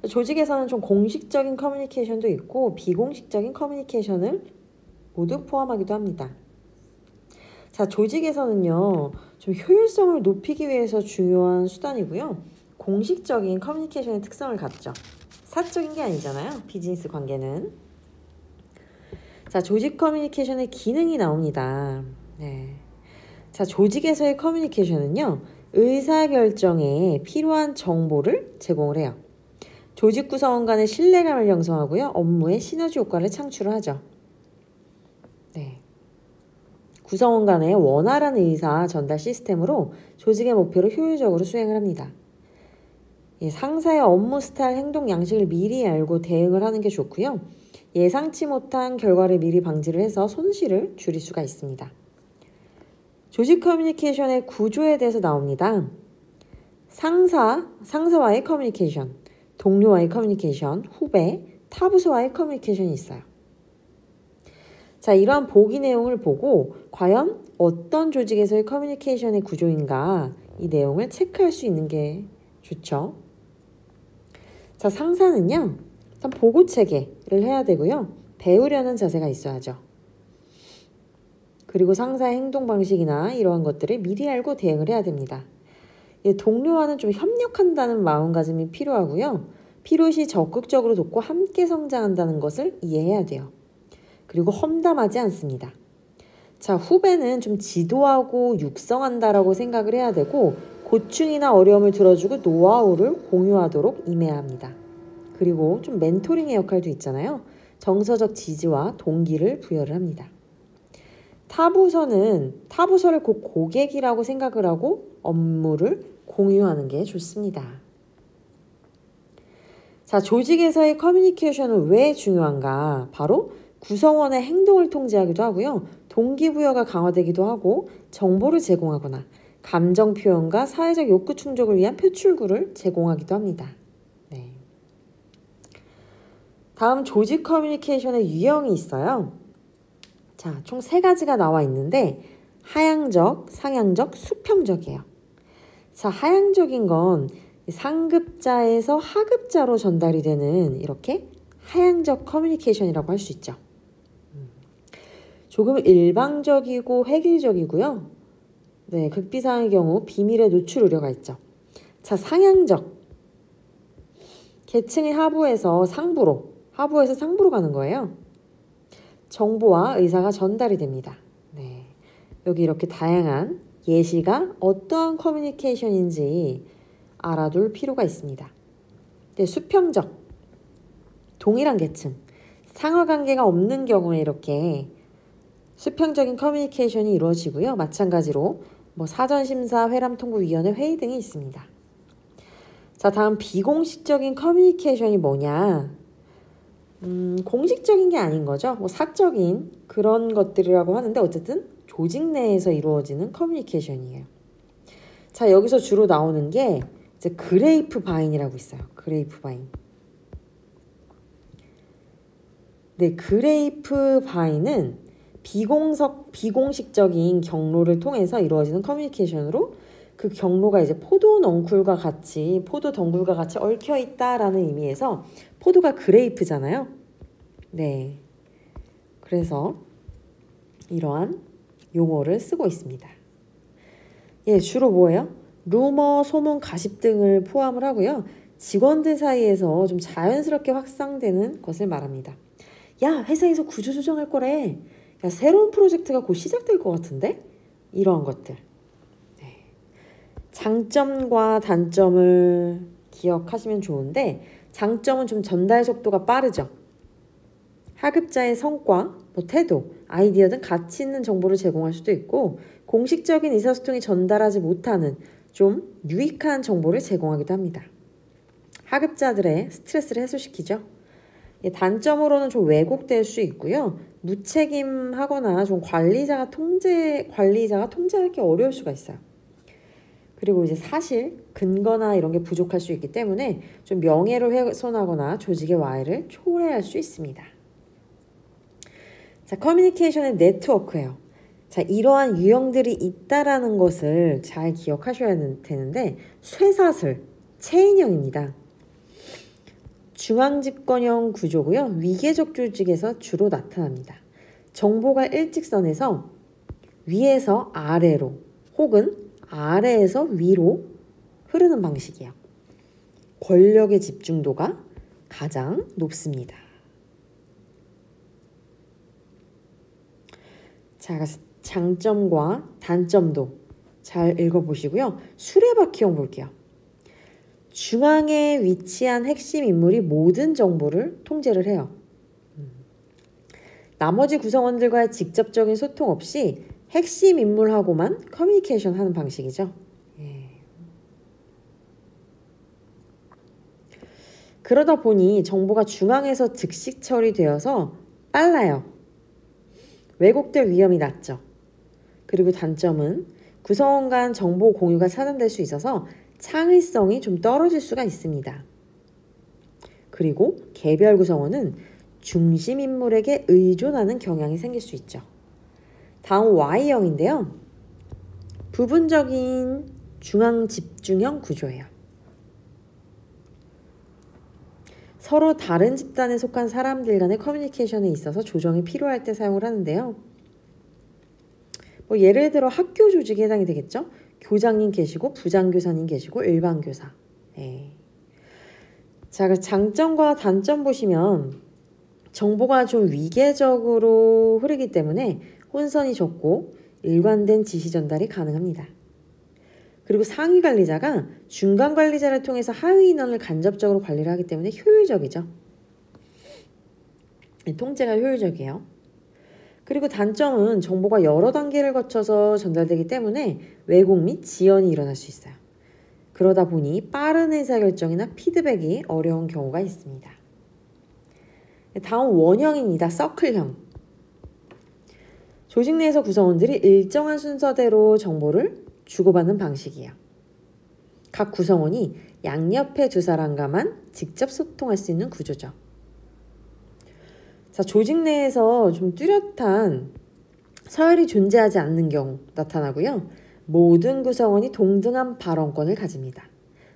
조직에서는 좀 공식적인 커뮤니케이션도 있고 비공식적인 커뮤니케이션을 모두 포함하기도 합니다. 자, 조직에서는요, 좀 효율성을 높이기 위해서 중요한 수단이고요. 공식적인 커뮤니케이션의 특성을 갖죠. 사적인 게 아니잖아요. 비즈니스 관계는. 자, 조직 커뮤니케이션의 기능이 나옵니다. 네. 자, 조직에서의 커뮤니케이션은요, 의사결정에 필요한 정보를 제공을 해요. 조직 구성원 간의 신뢰감을 형성하고요, 업무의 시너지 효과를 창출을 하죠. 네. 구성원 간의 원활한 의사 전달 시스템으로 조직의 목표를 효율적으로 수행을 합니다. 상사의 업무 스타일, 행동 양식을 미리 알고 대응을 하는 게 좋고요. 예상치 못한 결과를 미리 방지를 해서 손실을 줄일 수가 있습니다. 조직 커뮤니케이션의 구조에 대해서 나옵니다. 상사와의 커뮤니케이션, 동료와의 커뮤니케이션, 후배, 타 부서와의 커뮤니케이션이 있어요. 자, 이러한 보기 내용을 보고 과연 어떤 조직에서의 커뮤니케이션의 구조인가 이 내용을 체크할 수 있는 게 좋죠. 자, 상사는요, 일단 보고 체계를 해야 되고요. 배우려는 자세가 있어야죠. 그리고 상사의 행동 방식이나 이러한 것들을 미리 알고 대응을 해야 됩니다. 동료와는 좀 협력한다는 마음가짐이 필요하고요. 필요시 적극적으로 돕고 함께 성장한다는 것을 이해해야 돼요. 그리고 험담하지 않습니다. 자, 후배는 좀 지도하고 육성한다라고 생각을 해야 되고 고충이나 어려움을 들어주고 노하우를 공유하도록 임해야 합니다. 그리고 좀 멘토링의 역할도 있잖아요. 정서적 지지와 동기를 부여를 합니다. 타부서를 곧 고객이라고 생각을 하고 업무를 공유하는 게 좋습니다. 자, 조직에서의 커뮤니케이션은 왜 중요한가? 바로 구성원의 행동을 통제하기도 하고요. 동기부여가 강화되기도 하고 정보를 제공하거나 감정 표현과 사회적 욕구 충족을 위한 표출구를 제공하기도 합니다. 네. 다음 조직 커뮤니케이션의 유형이 있어요. 자, 총 3가지가 나와 있는데 하향적, 상향적, 수평적이에요. 자, 하향적인 건 상급자에서 하급자로 전달이 되는 이렇게 하향적 커뮤니케이션이라고 할 수 있죠. 조금 일방적이고 획일적이고요. 네, 극비상의 경우 비밀의 노출 우려가 있죠. 자, 상향적. 계층의 하부에서 상부로 가는 거예요. 정보와 의사가 전달이 됩니다. 네, 여기 이렇게 다양한 예시가 어떠한 커뮤니케이션인지 알아둘 필요가 있습니다. 네, 수평적. 동일한 계층. 상하관계가 없는 경우에 이렇게 수평적인 커뮤니케이션이 이루어지고요. 마찬가지로 사전심사, 회람통보위원회 회의 등이 있습니다. 자, 다음 비공식적인 커뮤니케이션이 뭐냐? 공식적인 게 아닌 거죠. 사적인 그런 것들이라고 하는데 어쨌든 조직 내에서 이루어지는 커뮤니케이션이에요. 자, 여기서 주로 나오는 게 이제 그레이프 바인이라고 있어요. 그레이프 바인. 네, 그레이프 바인은 비공식적인 경로를 통해서 이루어지는 커뮤니케이션으로 그 경로가 이제 포도 덩굴과 같이 얽혀 있다라는 의미에서 포도가 그레이프잖아요. 네. 그래서 이러한 용어를 쓰고 있습니다. 예, 주로 뭐예요? 루머, 소문, 가십 등을 포함을 하고요. 직원들 사이에서 좀 자연스럽게 확산되는 것을 말합니다. 야, 회사에서 구조조정할 거래. 야, 새로운 프로젝트가 곧 시작될 것 같은데? 이러한 것들. 네. 장점과 단점을 기억하시면 좋은데 장점은 좀 전달 속도가 빠르죠. 하급자의 성과, 태도, 아이디어 등 가치 있는 정보를 제공할 수도 있고 공식적인 의사소통이 전달하지 못하는 좀 유익한 정보를 제공하기도 합니다. 하급자들의 스트레스를 해소시키죠. 단점으로는 좀 왜곡될 수 있고요. 무책임하거나 좀 관리자가 통제하기 어려울 수가 있어요. 그리고 이제 사실 근거나 이런 게 부족할 수 있기 때문에 좀 명예를 훼손하거나 조직의 와해를 초래할 수 있습니다. 자, 커뮤니케이션의 네트워크예요. 자, 이러한 유형들이 있다라는 것을 잘 기억하셔야 되는데 쇠사슬, 체인형입니다. 중앙집권형 구조고요. 위계적 조직에서 주로 나타납니다. 정보가 일직선에서 위에서 아래로 혹은 아래에서 위로 흐르는 방식이에요. 권력의 집중도가 가장 높습니다. 자, 장점과 단점도 잘 읽어보시고요. 수레바퀴형 볼게요. 중앙에 위치한 핵심 인물이 모든 정보를 통제를 해요. 나머지 구성원들과의 직접적인 소통 없이 핵심 인물하고만 커뮤니케이션 하는 방식이죠. 예. 그러다 보니 정보가 중앙에서 즉시 처리되어서 빨라요. 왜곡될 위험이 낮죠. 그리고 단점은 구성원 간 정보 공유가 차단될 수 있어서 창의성이 좀 떨어질 수가 있습니다. 그리고 개별 구성원은 중심 인물에게 의존하는 경향이 생길 수 있죠. 다음 Y형인데요. 부분적인 중앙 집중형 구조예요. 서로 다른 집단에 속한 사람들 간의 커뮤니케이션에 있어서 조정이 필요할 때 사용을 하는데요. 예를 들어 학교 조직에 해당이 되겠죠. 교장님 계시고 부장교사님 계시고 일반교사. 네. 자, 그 장점과 단점 보시면 정보가 좀 위계적으로 흐르기 때문에 혼선이 적고 일관된 지시 전달이 가능합니다. 그리고 상위 관리자가 중간 관리자를 통해서 하위 인원을 간접적으로 관리를 하기 때문에 효율적이죠. 통제가 효율적이에요. 그리고 단점은 정보가 여러 단계를 거쳐서 전달되기 때문에 왜곡 및 지연이 일어날 수 있어요. 그러다 보니 빠른 의사결정이나 피드백이 어려운 경우가 있습니다. 다음 원형입니다. 서클형. 조직 내에서 구성원들이 일정한 순서대로 정보를 주고받는 방식이에요. 각 구성원이 양옆의 두 사람과만 직접 소통할 수 있는 구조죠. 자, 조직 내에서 좀 뚜렷한 서열이 존재하지 않는 경우 나타나고요. 모든 구성원이 동등한 발언권을 가집니다.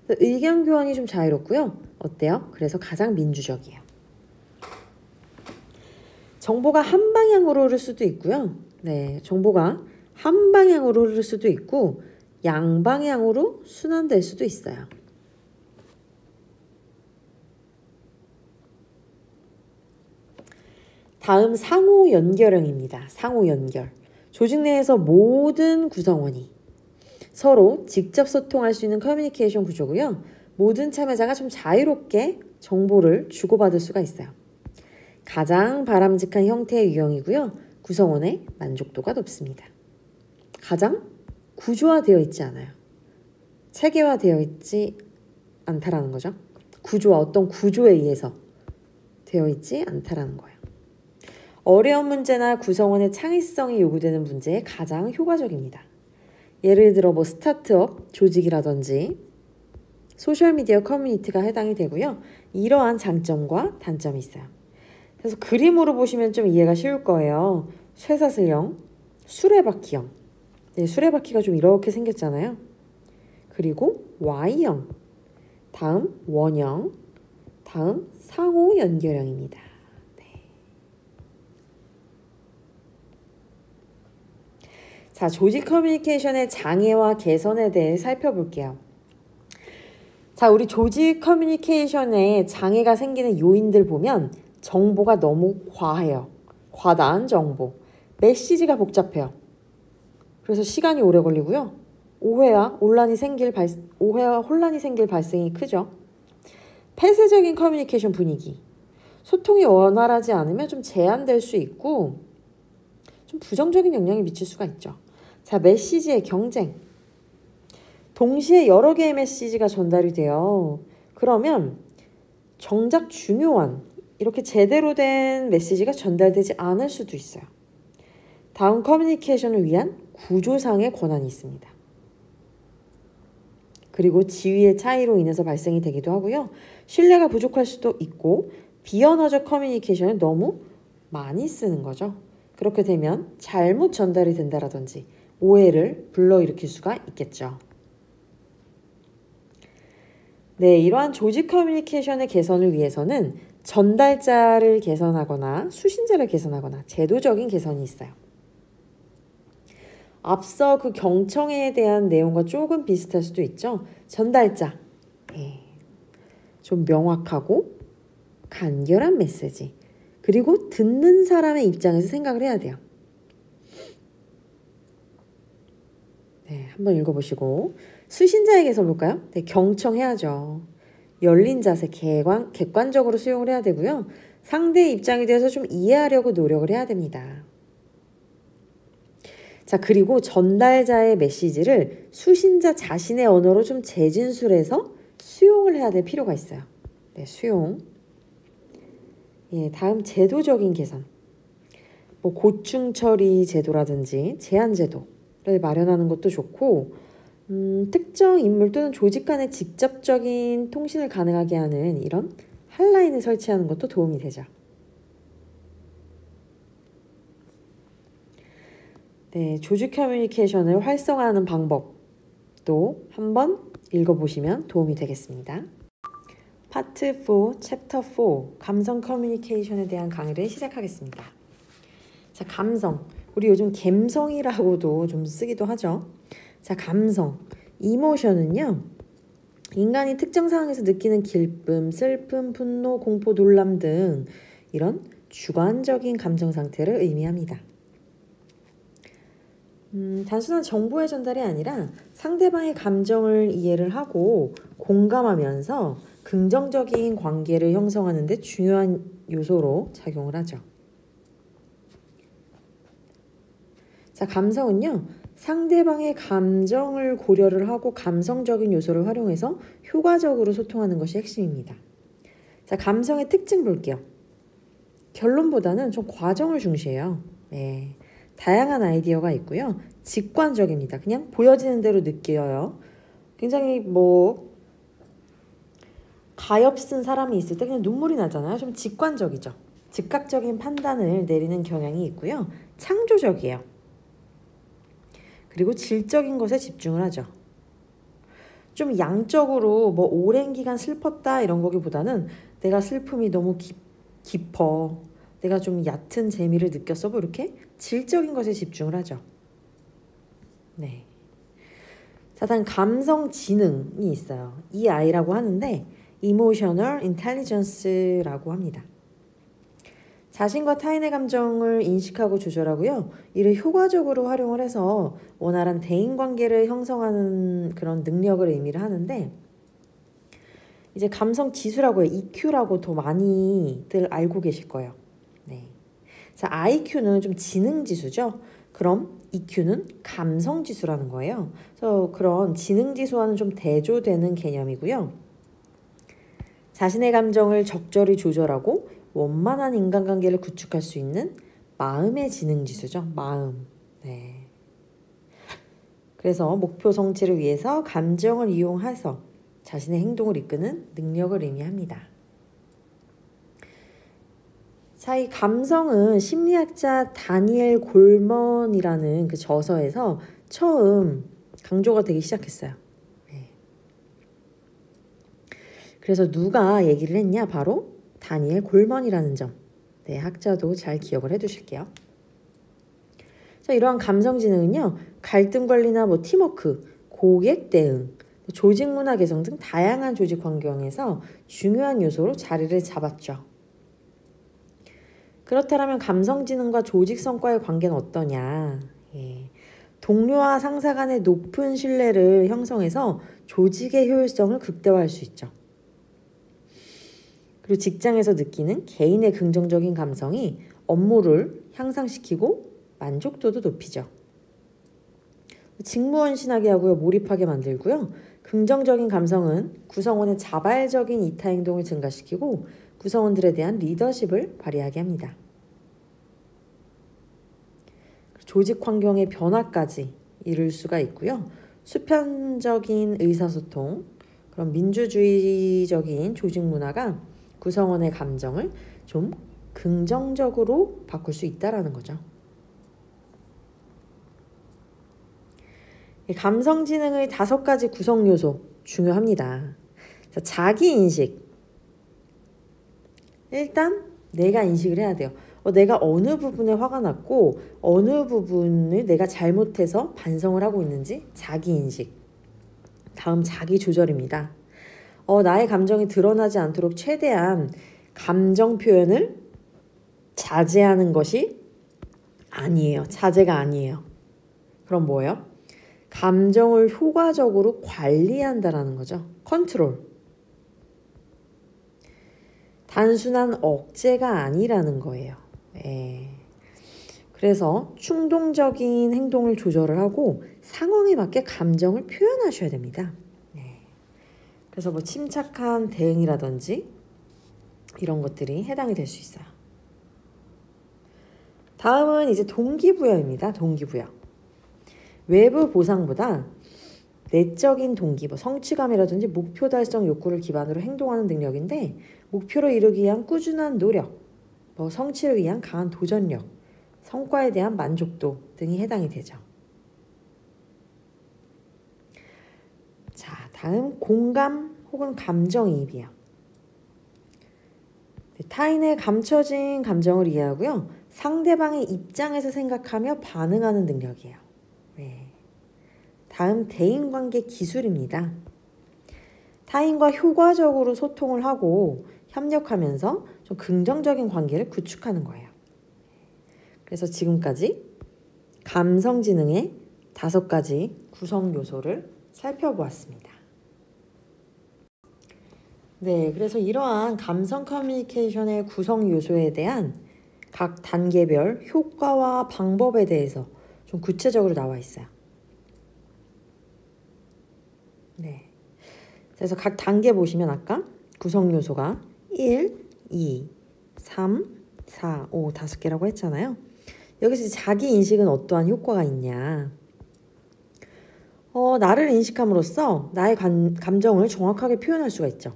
의견 교환이 좀 자유롭고요. 어때요? 그래서 가장 민주적이에요. 정보가 한 방향으로 흐를 수도 있고요. 네, 정보가 한 방향으로 흐를 수도 있고 양방향으로 순환될 수도 있어요. 다음 상호 연결형입니다. 상호 연결. 조직 내에서 모든 구성원이 서로 직접 소통할 수 있는 커뮤니케이션 구조고요. 모든 참여자가 좀 자유롭게 정보를 주고받을 수가 있어요. 가장 바람직한 형태의 유형이고요. 구성원의 만족도가 높습니다. 가장 구조화되어 있지 않아요. 체계화되어 있지 않다라는 거죠. 구조화, 어떤 구조에 의해서 되어 있지 않다라는 거예요. 어려운 문제나 구성원의 창의성이 요구되는 문제에 가장 효과적입니다. 예를 들어 뭐 스타트업 조직이라든지 소셜미디어 커뮤니티가 해당이 되고요. 이러한 장점과 단점이 있어요. 그래서 그림으로 보시면 좀 이해가 쉬울 거예요. 쇠사슬형, 수레바퀴형. 네, 수레바퀴가 좀 이렇게 생겼잖아요. 그리고 Y형, 다음 원형, 다음 상호 연결형입니다. 네. 자, 조직 커뮤니케이션의 장애와 개선에 대해 살펴볼게요. 자, 우리 조직 커뮤니케이션에 장애가 생기는 요인들 보면 정보가 너무 과해요. 과다한 정보. 메시지가 복잡해요. 그래서 시간이 오래 걸리고요. 오해와 혼란이 생길 발생이 크죠. 폐쇄적인 커뮤니케이션 분위기. 소통이 원활하지 않으면 좀 제한될 수 있고 좀 부정적인 영향을 미칠 수가 있죠. 자, 메시지의 경쟁. 동시에 여러 개의 메시지가 전달이 돼요. 그러면 정작 중요한 이렇게 제대로 된 메시지가 전달되지 않을 수도 있어요. 다음 커뮤니케이션을 위한 구조상의 권한이 있습니다. 그리고 지위의 차이로 인해서 발생이 되기도 하고요. 신뢰가 부족할 수도 있고 비언어적 커뮤니케이션을 너무 많이 쓰는 거죠. 그렇게 되면 잘못 전달이 된다라든지 오해를 불러일으킬 수가 있겠죠. 네, 이러한 조직 커뮤니케이션의 개선을 위해서는 전달자를 개선하거나 수신자를 개선하거나 제도적인 개선이 있어요. 앞서 그 경청에 대한 내용과 조금 비슷할 수도 있죠. 전달자. 좀 명확하고 간결한 메시지. 그리고 듣는 사람의 입장에서 생각을 해야 돼요. 네, 한번 읽어보시고 수신자에게 써볼까요? 네, 경청해야죠. 열린 자세, 객관적으로 수용을 해야 되고요. 상대의 입장에 대해서 좀 이해하려고 노력을 해야 됩니다. 자, 그리고 전달자의 메시지를 수신자 자신의 언어로 좀 재진술해서 수용을 해야 될 필요가 있어요. 네, 수용. 예, 다음 제도적인 개선. 뭐 고충 처리 제도라든지 제한 제도를 마련하는 것도 좋고 특정 인물 또는 조직 간의 직접적인 통신을 가능하게 하는 이런 핫라인을 설치하는 것도 도움이 되죠. 네, 조직 커뮤니케이션을 활성화하는 방법도 한번 읽어보시면 도움이 되겠습니다. 파트 4, 챕터 4, 감성 커뮤니케이션에 대한 강의를 시작하겠습니다. 자, 감성. 우리 요즘 갬성이라고도 좀 쓰기도 하죠. 자, 감성. 이모션은요. 인간이 특정 상황에서 느끼는 기쁨, 슬픔, 분노, 공포, 놀람 등 이런 주관적인 감정 상태를 의미합니다. 단순한 정보의 전달이 아니라 상대방의 감정을 이해를 하고 공감하면서 긍정적인 관계를 형성하는 데 중요한 요소로 작용을 하죠. 자, 감성은요. 상대방의 감정을 고려를 하고 감성적인 요소를 활용해서 효과적으로 소통하는 것이 핵심입니다. 자, 감성의 특징 볼게요. 결론보다는 좀 과정을 중시해요. 네. 다양한 아이디어가 있고요. 직관적입니다. 그냥 보여지는 대로 느껴요. 굉장히 가엾은 사람이 있을 때 그냥 눈물이 나잖아요. 좀 직관적이죠. 즉각적인 판단을 내리는 경향이 있고요. 창조적이에요. 그리고 질적인 것에 집중을 하죠. 좀 양적으로 오랜 기간 슬펐다 이런 거기보다는 내가 슬픔이 너무 깊어. 내가 좀 얕은 재미를 느꼈어. 뭐 이렇게 질적인 것에 집중을 하죠. 네. 자, 다음 감성 지능이 있어요. EI라고 하는데 Emotional Intelligence라고 합니다. 자신과 타인의 감정을 인식하고 조절하고요. 이를 효과적으로 활용을 해서 원활한 대인관계를 형성하는 그런 능력을 의미를 하는데 이제 감성 지수라고 해요. EQ라고 더 많이들 알고 계실 거예요. 네. 자, IQ는 좀 지능 지수죠. 그럼 EQ는 감성 지수라는 거예요. 그래서 그런 지능 지수와는 좀 대조되는 개념이고요. 자신의 감정을 적절히 조절하고 원만한 인간관계를 구축할 수 있는 마음의 지능 지수죠. 마음. 네. 그래서 목표 성취를 위해서 감정을 이용해서 자신의 행동을 이끄는 능력을 의미합니다. 자, 이 감성은 심리학자 다니엘 골먼이라는 그 저서에서 처음 강조가 되기 시작했어요. 네. 그래서 누가 얘기를 했냐? 바로 다니엘 골먼이라는 점. 네, 학자도 잘 기억을 해두실게요. 자, 이러한 감성 지능은요, 갈등 관리나 뭐 팀워크, 고객 대응, 조직 문화 개선 등 다양한 조직 환경에서 중요한 요소로 자리를 잡았죠. 그렇다면 감성 지능과 조직 성과의 관계는 어떠냐? 예. 동료와 상사 간의 높은 신뢰를 형성해서 조직의 효율성을 극대화할 수 있죠. 그리고 직장에서 느끼는 개인의 긍정적인 감성이 업무를 향상시키고 만족도도 높이죠. 직무원신하게 하고요. 몰입하게 만들고요. 긍정적인 감성은 구성원의 자발적인 이타 행동을 증가시키고 구성원들에 대한 리더십을 발휘하게 합니다. 조직 환경의 변화까지 이룰 수가 있고요. 수평적인 의사소통, 그런 민주주의적인 조직 문화가 구성원의 감정을 좀 긍정적으로 바꿀 수 있다는 거죠. 감성지능의 5가지 구성 요소 중요합니다. 자, 자기인식. 일단 내가 인식을 해야 돼요. 내가 어느 부분에 화가 났고 어느 부분을 내가 잘못해서 반성을 하고 있는지 자기인식. 다음 자기조절입니다. 나의 감정이 드러나지 않도록 최대한 감정 표현을 자제하는 것이 아니에요. 자제가 아니에요. 그럼 뭐예요? 감정을 효과적으로 관리한다라는 거죠. 컨트롤. 단순한 억제가 아니라는 거예요. 예. 그래서 충동적인 행동을 조절을 하고 상황에 맞게 감정을 표현하셔야 됩니다. 예. 그래서 뭐 침착한 대응이라든지 이런 것들이 해당이 될 수 있어요. 다음은 이제 동기부여입니다. 동기부여. 외부 보상보다 내적인 동기, 성취감이라든지 목표 달성 욕구를 기반으로 행동하는 능력인데 목표를 이루기 위한 꾸준한 노력, 성취를 위한 강한 도전력, 성과에 대한 만족도 등이 해당이 되죠. 자, 다음 공감 혹은 감정이입이에요. 타인의 감춰진 감정을 이해하고요. 상대방의 입장에서 생각하며 반응하는 능력이에요. 네. 다음 대인관계 기술입니다. 타인과 효과적으로 소통을 하고 협력하면서 좀 긍정적인 관계를 구축하는 거예요. 그래서 지금까지 감성지능의 5가지 구성 요소를 살펴보았습니다. 네, 그래서 이러한 감성 커뮤니케이션의 구성 요소에 대한 각 단계별 효과와 방법에 대해서 좀 구체적으로 나와 있어요. 네. 그래서 각 단계 보시면 아까 구성 요소가 1, 2, 3, 4, 5, 5개라고 했잖아요. 여기서 자기 인식은 어떠한 효과가 있냐. 나를 인식함으로써 나의 감정을 정확하게 표현할 수가 있죠.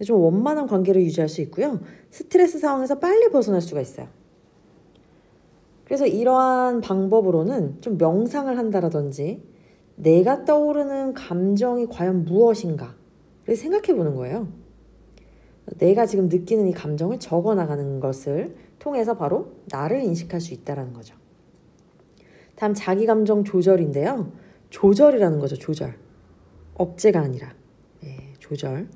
좀 원만한 관계를 유지할 수 있고요. 스트레스 상황에서 빨리 벗어날 수가 있어요. 그래서 이러한 방법으로는 좀 명상을 한다라든지 내가 떠오르는 감정이 과연 무엇인가를 생각해 보는 거예요. 내가 지금 느끼는 이 감정을 적어 나가는 것을 통해서 바로 나를 인식할 수 있다는 거죠. 다음 자기 감정 조절인데요. 조절이라는 거죠. 조절. 억제가 아니라. 조절.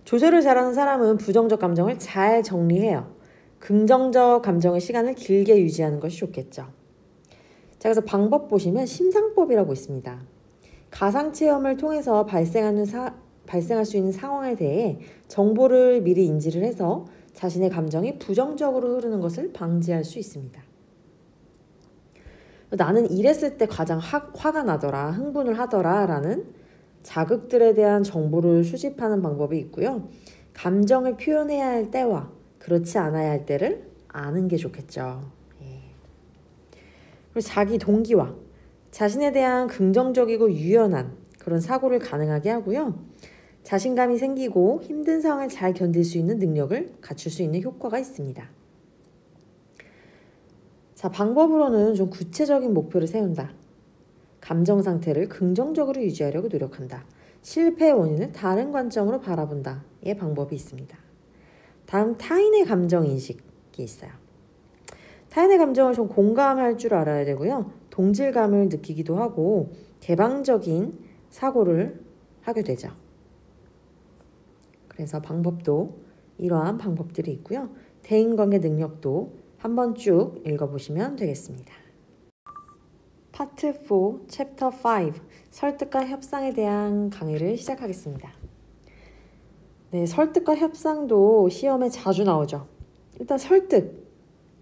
조절을 잘하는 사람은 부정적 감정을 잘 정리해요. 긍정적 감정의 시간을 길게 유지하는 것이 좋겠죠. 자, 그래서 방법 보시면 심상법이라고 있습니다. 가상체험을 통해서 발생할 수 있는 상황에 대해 정보를 미리 인지를 해서 자신의 감정이 부정적으로 흐르는 것을 방지할 수 있습니다. 나는 이랬을 때 가장 화가 나더라, 흥분을 하더라 라는 자극들에 대한 정보를 수집하는 방법이 있고요. 감정을 표현해야 할 때와 그렇지 않아야 할 때를 아는 게 좋겠죠. 그리고 자기 동기와 자신에 대한 긍정적이고 유연한 그런 사고를 가능하게 하고요. 자신감이 생기고 힘든 상황을 잘 견딜 수 있는 능력을 갖출 수 있는 효과가 있습니다. 자, 방법으로는 좀 구체적인 목표를 세운다. 감정 상태를 긍정적으로 유지하려고 노력한다. 실패의 원인을 다른 관점으로 바라본다. 의 방법이 있습니다. 다음 타인의 감정 인식이 있어요. 타인의 감정을 좀 공감할 줄 알아야 되고요. 동질감을 느끼기도 하고 개방적인 사고를 하게 되죠. 그래서 방법도 이러한 방법들이 있고요. 대인관계 능력도 한번 쭉 읽어보시면 되겠습니다. 파트 4, 챕터 5, 설득과 협상에 대한 강의를 시작하겠습니다. 네, 설득과 협상도 시험에 자주 나오죠. 일단 설득,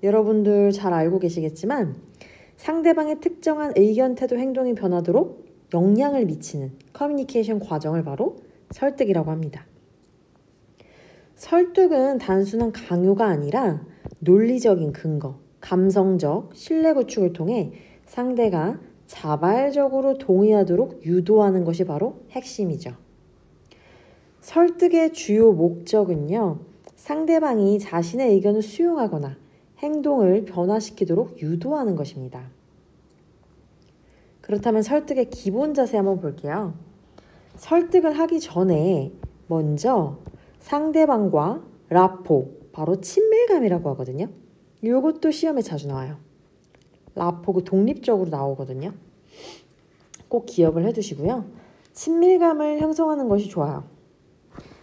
여러분들 잘 알고 계시겠지만 상대방의 특정한 의견, 태도, 행동이 변하도록 영향을 미치는 커뮤니케이션 과정을 바로 설득이라고 합니다. 설득은 단순한 강요가 아니라 논리적인 근거, 감성적 신뢰 구축을 통해 상대가 자발적으로 동의하도록 유도하는 것이 바로 핵심이죠. 설득의 주요 목적은요, 상대방이 자신의 의견을 수용하거나 행동을 변화시키도록 유도하는 것입니다. 그렇다면 설득의 기본 자세 한번 볼게요. 설득을 하기 전에 먼저 상대방과 라포, 바로 친밀감이라고 하거든요. 이것도 시험에 자주 나와요. 라포가 독립적으로 나오거든요. 꼭 기억을 해두시고요. 친밀감을 형성하는 것이 좋아요.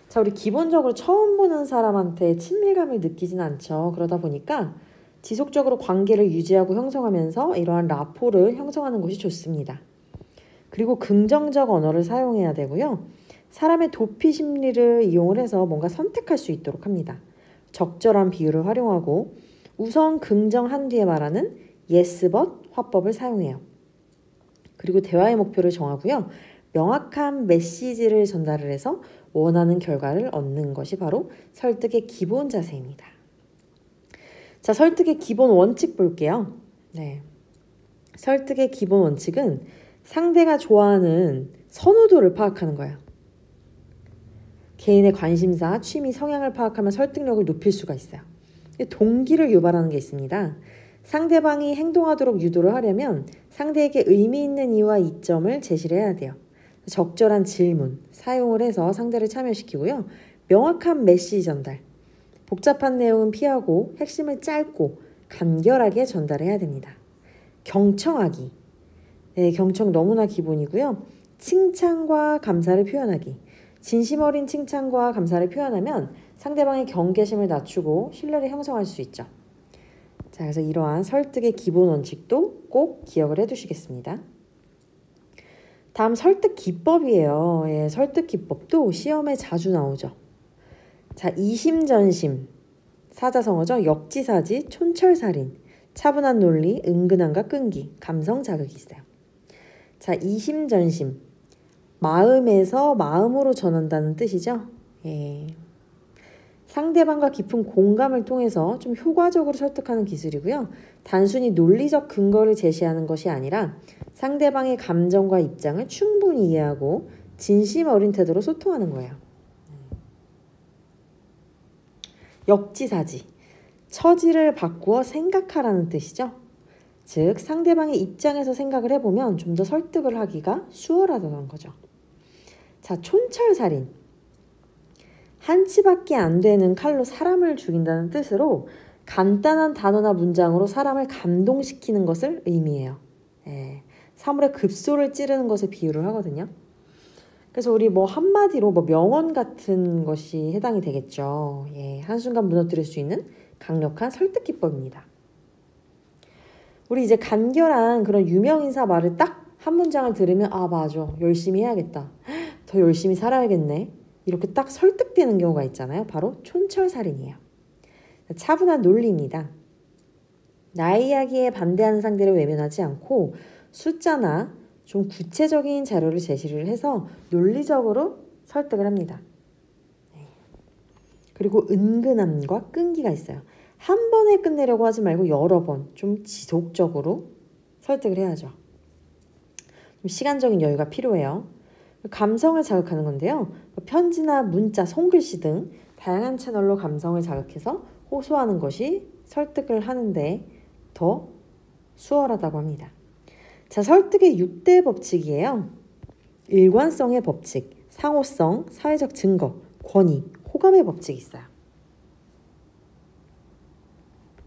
자, 우리 기본적으로 처음 보는 사람한테 친밀감을 느끼진 않죠. 그러다 보니까 지속적으로 관계를 유지하고 형성하면서 이러한 라포를 형성하는 것이 좋습니다. 그리고 긍정적 언어를 사용해야 되고요. 사람의 도피 심리를 이용을 해서 뭔가 선택할 수 있도록 합니다. 적절한 비유를 활용하고 우선 긍정한 뒤에 말하는 yes but 화법을 사용해요. 그리고 대화의 목표를 정하고요. 명확한 메시지를 전달을 해서 원하는 결과를 얻는 것이 바로 설득의 기본 자세입니다. 자, 설득의 기본 원칙 볼게요. 네. 설득의 기본 원칙은 상대가 좋아하는 선호도를 파악하는 거예요. 개인의 관심사, 취미, 성향을 파악하면 설득력을 높일 수가 있어요. 동기를 유발하는 게 있습니다. 상대방이 행동하도록 유도를 하려면 상대에게 의미 있는 이유와 이점을 제시를 해야 돼요. 적절한 질문, 사용을 해서 상대를 참여시키고요. 명확한 메시지 전달, 복잡한 내용은 피하고 핵심을 짧고 간결하게 전달해야 됩니다. 경청하기, 네, 경청 너무나 기본이고요. 칭찬과 감사를 표현하기, 진심 어린 칭찬과 감사를 표현하면 상대방의 경계심을 낮추고 신뢰를 형성할 수 있죠. 자, 그래서 이러한 설득의 기본 원칙도 꼭 기억을 해두시겠습니다. 다음 설득 기법이에요. 예, 설득 기법도 시험에 자주 나오죠. 자, 이심전심, 사자성어죠. 역지사지, 촌철살인, 차분한 논리, 은근함과 끈기, 감성 자극이 있어요. 자, 이심전심, 마음에서 마음으로 전한다는 뜻이죠. 예. 상대방과 깊은 공감을 통해서 좀 효과적으로 설득하는 기술이고요. 단순히 논리적 근거를 제시하는 것이 아니라 상대방의 감정과 입장을 충분히 이해하고 진심 어린 태도로 소통하는 거예요. 역지사지, 처지를 바꾸어 생각하라는 뜻이죠. 즉 상대방의 입장에서 생각을 해보면 좀 더 설득을 하기가 수월하다는 거죠. 자, 촌철살인, 한치밖에 안 되는 칼로 사람을 죽인다는 뜻으로 간단한 단어나 문장으로 사람을 감동시키는 것을 의미해요. 예, 사물의 급소를 찌르는 것을 비유를 하거든요. 그래서 우리 뭐 한마디로 뭐 명언 같은 것이 해당이 되겠죠. 예, 한순간 무너뜨릴 수 있는 강력한 설득 기법입니다. 우리 이제 간결한 그런 유명 인사 말을 딱 한 문장을 들으면 아 맞아 열심히 해야겠다. 더 열심히 살아야겠네. 이렇게 딱 설득되는 경우가 있잖아요. 바로 촌철살인이에요. 차분한 논리입니다. 나의 이야기에 반대하는 상대를 외면하지 않고 숫자나 좀 구체적인 자료를 제시를 해서 논리적으로 설득을 합니다. 그리고 은근함과 끈기가 있어요. 한 번에 끝내려고 하지 말고 여러 번 좀 지속적으로 설득을 해야죠. 좀 시간적인 여유가 필요해요. 감성을 자극하는 건데요. 편지나 문자, 손글씨 등 다양한 채널로 감성을 자극해서 호소하는 것이 설득을 하는데 더 수월하다고 합니다. 자, 설득의 6대 법칙이에요. 일관성의 법칙, 상호성, 사회적 증거, 권위, 호감의 법칙이 있어요.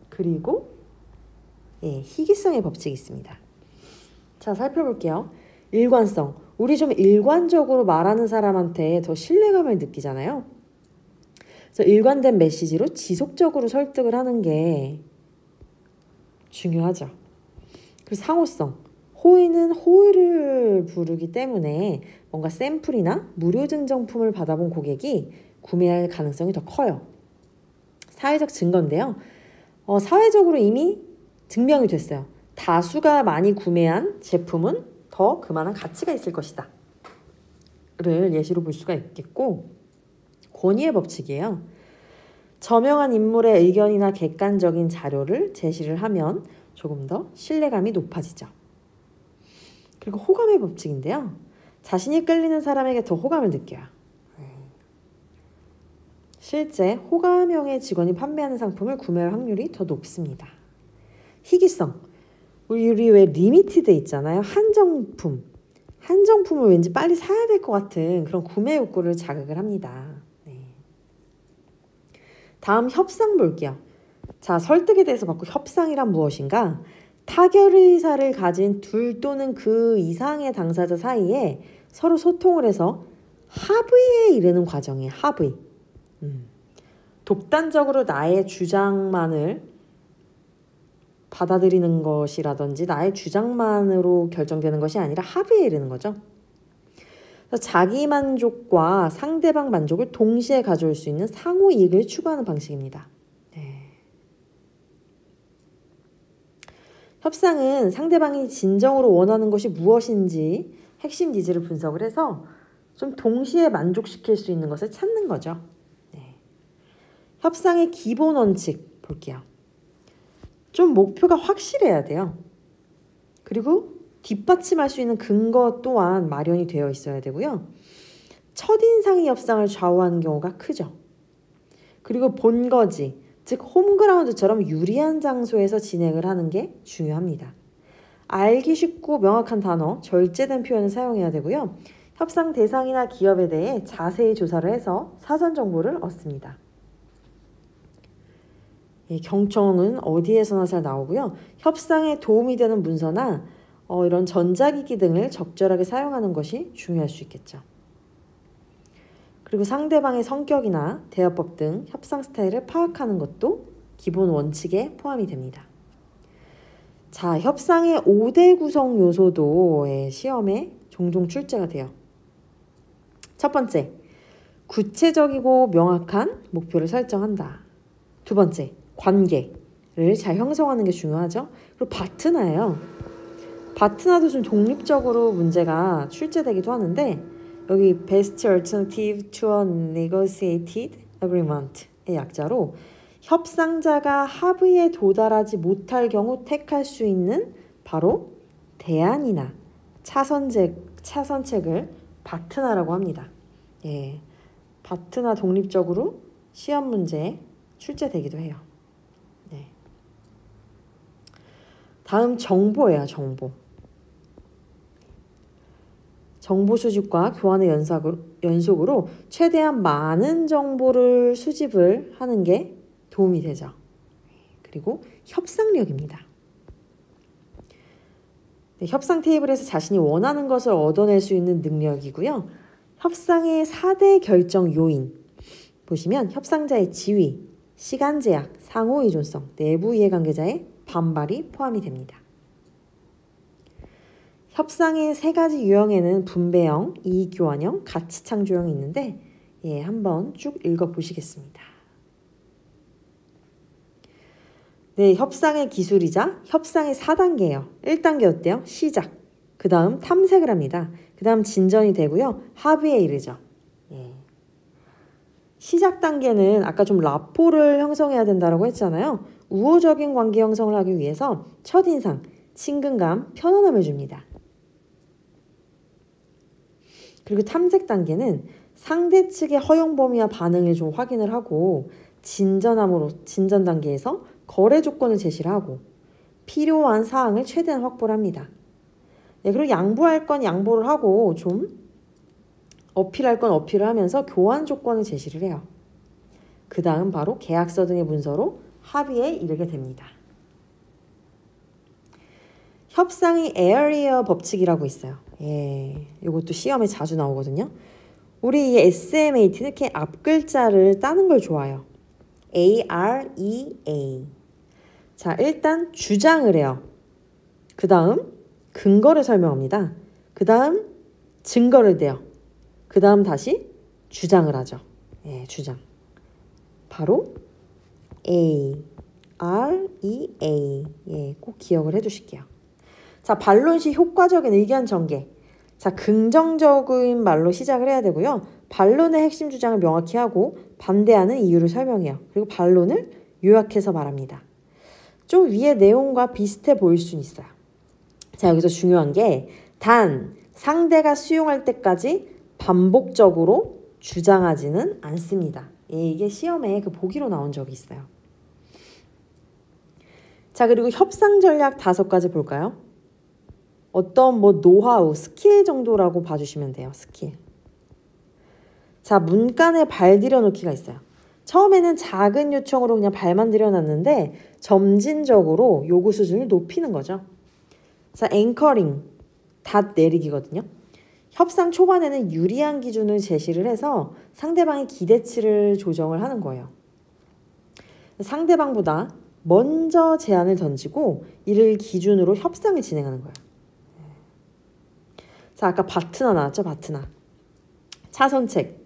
그리고 희귀성의 법칙이 있습니다. 자, 살펴볼게요. 일관성. 우리 좀 일관적으로 말하는 사람한테 더 신뢰감을 느끼잖아요. 그래서 일관된 메시지로 지속적으로 설득을 하는 게 중요하죠. 그리고 상호성. 호의는 호의를 부르기 때문에 뭔가 샘플이나 무료 증정품을 받아본 고객이 구매할 가능성이 더 커요. 사회적 증거인데요. 사회적으로 이미 증명이 됐어요. 다수가 많이 구매한 제품은 더 그만한 가치가 있을 것이다. 를 예시로 볼 수가 있겠고, 권위의 법칙이에요. 저명한 인물의 의견이나 객관적인 자료를 제시를 하면 조금 더 신뢰감이 높아지죠. 그리고 호감의 법칙인데요. 자신이 끌리는 사람에게 더 호감을 느껴요. 실제 호감형의 직원이 판매하는 상품을 구매할 확률이 더 높습니다. 희귀성. 우리 왜 리미티드 있잖아요. 한정품을 왠지 빨리 사야 될 것 같은 그런 구매 욕구를 자극을 합니다. 다음 협상 볼게요. 자, 설득에 대해서 받고 협상이란 무엇인가? 타결 의사를 가진 둘 또는 그 이상의 당사자 사이에 서로 소통을 해서 합의에 이르는 과정이에요. 합의. 독단적으로 나의 주장만을 받아들이는 것이라든지 나의 주장만으로 결정되는 것이 아니라 합의에 이르는 거죠. 그래서 자기 만족과 상대방 만족을 동시에 가져올 수 있는 상호 이익을 추구하는 방식입니다. 협상은 상대방이 진정으로 원하는 것이 무엇인지 핵심 니즈를 분석을 해서 좀 동시에 만족시킬 수 있는 것을 찾는 거죠. 협상의 기본 원칙 볼게요. 좀 목표가 확실해야 돼요. 그리고 뒷받침할 수 있는 근거 또한 마련이 되어 있어야 되고요. 첫인상이 협상을 좌우하는 경우가 크죠. 그리고 본거지, 즉 홈그라운드처럼 유리한 장소에서 진행을 하는 게 중요합니다. 알기 쉽고 명확한 단어, 절제된 표현을 사용해야 되고요. 협상 대상이나 기업에 대해 자세히 조사를 해서 사전 정보를 얻습니다. 경청은 어디에서나 잘 나오고요. 협상에 도움이 되는 문서나 이런 전자기기 등을 적절하게 사용하는 것이 중요할 수 있겠죠. 그리고 상대방의 성격이나 대화법 등 협상 스타일을 파악하는 것도 기본 원칙에 포함이 됩니다. 자, 협상의 5대 구성 요소도 시험에 종종 출제가 돼요. 첫 번째, 구체적이고 명확한 목표를 설정한다. 두 번째, 관계를 잘 형성하는 게 중요하죠. 그리고 파트너예요. 파트너도 좀 독립적으로 문제가 출제되기도 하는데 여기 best alternative to a negotiated agreement의 약자로 협상자가 합의에 도달하지 못할 경우 택할 수 있는 바로 대안이나 차선책을 파트너라고 합니다. 파트너 독립적으로 시험 문제에 출제되기도 해요. 다음 정보예요. 정보 수집과 교환의 연속으로 최대한 많은 정보를 수집을 하는 게 도움이 되죠. 그리고 협상력입니다. 네, 협상 테이블에서 자신이 원하는 것을 얻어낼 수 있는 능력이고요. 협상의 4대 결정 요인 보시면 협상자의 지위, 시간 제약, 상호 의존성, 내부 이해관계자의 반발이 포함이 됩니다. 협상의 3가지 유형에는 분배형, 이익교환형, 가치창조형이 있는데 한번 쭉 읽어보시겠습니다. 네, 협상의 기술이자 협상의 4단계예요. 1단계 어때요? 시작. 그 다음 탐색을 합니다. 그 다음 진전이 되고요. 합의에 이르죠. 시작 단계는 아까 좀 라포를 형성해야 된다고 했잖아요. 우호적인 관계 형성을 하기 위해서 첫인상, 친근감, 편안함을 줍니다. 그리고 탐색 단계는 상대 측의 허용 범위와 반응을 좀 확인을 하고 진전 단계에서 거래 조건을 제시를 하고 필요한 사항을 최대한 확보를 합니다. 네, 그리고 양보할 건 양보를 하고 좀 어필할 건 어필을 하면서 교환 조건을 제시를 해요. 그 다음 바로 계약서 등의 문서로 합의에 이르게 됩니다. 협상의 에어리어 법칙이라고 있어요. 이것도 시험에 자주 나오거든요. 우리 이 SMAT는 이렇게 앞글자를 따는 걸 좋아해요. AREA. 자, 일단 주장을 해요. 그 다음 근거를 설명합니다. 그 다음 증거를 대요. 그 다음 다시 주장을 하죠. 주장. 바로 A, R, E, A. 꼭 기억을 해두실게요. 자, 반론 시 효과적인 의견 전개. 자, 긍정적인 말로 시작을 해야 되고요. 반론의 핵심 주장을 명확히 하고 반대하는 이유를 설명해요. 그리고 반론을 요약해서 말합니다. 좀 위의 내용과 비슷해 보일 수는 있어요. 자, 여기서 중요한 게 단 상대가 수용할 때까지 반복적으로 주장하지는 않습니다. 이게 시험에 그 보기로 나온 적이 있어요. 자, 그리고 협상 전략 5가지 볼까요? 어떤 노하우, 스킬 정도라고 봐주시면 돼요. 스킬. 자, 문간에 발 들여놓기가 있어요. 처음에는 작은 요청으로 그냥 발만 들여놨는데 점진적으로 요구 수준을 높이는 거죠. 자, 앵커링, 닷 내리기거든요. 협상 초반에는 유리한 기준을 제시를 해서 상대방의 기대치를 조정을 하는 거예요. 상대방보다 먼저 제안을 던지고 이를 기준으로 협상을 진행하는 거예요. 자, 아까 바트너 나왔죠? 바트너. 차선책.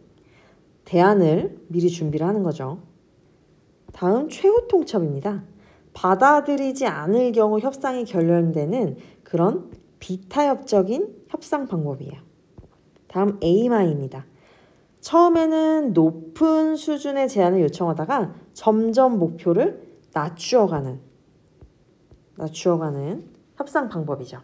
대안을 미리 준비를 하는 거죠. 다음 최후 통첩입니다. 받아들이지 않을 경우 협상이 결렬되는 그런 비타협적인 협상 방법이에요. 다음 A마입니다. 처음에는 높은 수준의 제안을 요청하다가 점점 목표를 낮추어가는 협상 방법이죠.